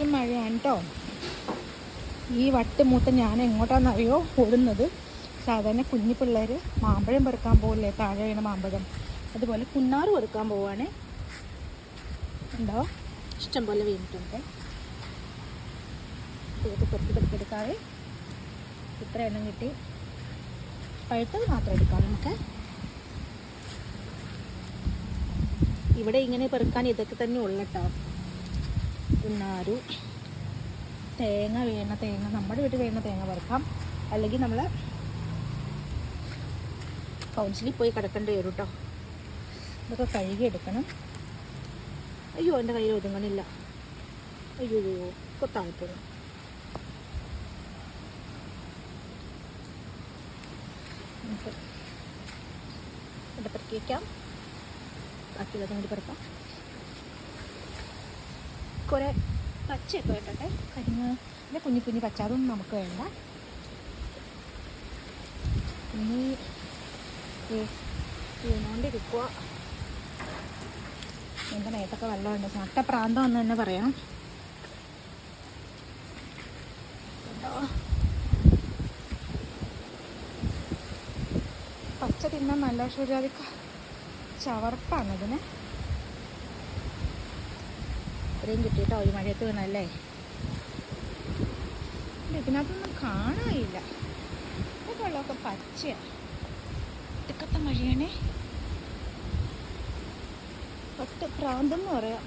ചുറ്റും മഴയാണ് കേട്ടോ. ഈ വട്ട് മൂത്ത ഞാൻ എങ്ങോട്ടാണെന്നറിയോ ഓടുന്നത്? സാധാരണ കുഞ്ഞു പിള്ളേർ മാമ്പഴം പെറുക്കാൻ പോകില്ലേ, താഴെ വീണ മാമ്പഴം, അതുപോലെ കുന്നാറ് പെറുക്കാൻ പോവുകയാണേ. ഉണ്ടോ, ഇഷ്ടം പോലെ വീണിട്ടുണ്ട്. ഇത് പെറുക്കിയെടുക്കാതെ ഇത്ര എണ്ണം കിട്ടി. പഴുത്തത് മാത്രം എടുക്കാം നമുക്ക്. ഇവിടെ ഇങ്ങനെ പെറുക്കാൻ ഇതൊക്കെ തന്നെ ഉള്ളു കേട്ടോ. കുന്നാരു, തേങ്ങ വീണ തേങ്ങ, നമ്മുടെ വീട്ടിൽ വീണ തേങ്ങ പെറുക്കാം. അല്ലെങ്കിൽ നമ്മൾ കൗൺസിലിൽ പോയി കിടക്കേണ്ടി വരും കേട്ടോ. ഇതൊക്കെ കഴുകിയെടുക്കണം. അയ്യോ, എൻ്റെ കയ്യിൽ ഒതുങ്ങണില്ല. അയ്യോ കൊത്തായിപ്പോയി. നമുക്ക് ഇവിടെ പെറുക്കി വയ്ക്കാം. ബാക്കിയുള്ളതും കൂടി പെറുക്കാം. കുറേ പച്ചയൊക്കെ വേണ്ടട്ടെ, കരിഞ്ഞ പിന്നെ കുഞ്ഞു കുഞ്ഞു പച്ച, അതൊന്നും നമുക്ക് വേണ്ട. ഇനി വീണോണ്ടിരിക്കുക. എൻ്റെ മേത്തൊക്കെ വെള്ളമുണ്ട്. നട്ടപ്രാന്തം എന്ന് തന്നെ പറയാം. പച്ച തിന്നാൻ നല്ല ശുചിയാതിക്ക ചവർപ്പാണ് ഇതിന്. ഇത്രയും കിട്ടിയിട്ടോ ഈ മഴയത്ത് വീണല്ലേ. ഇതിനകത്തൊന്നും കാണാനില്ല. ഈ വെള്ളമൊക്കെ പച്ചയാണ്. ഇതൊക്കത്തെ മഴയാണേ. ഒറ്റ പ്രാന്തം എന്ന് പറയാം.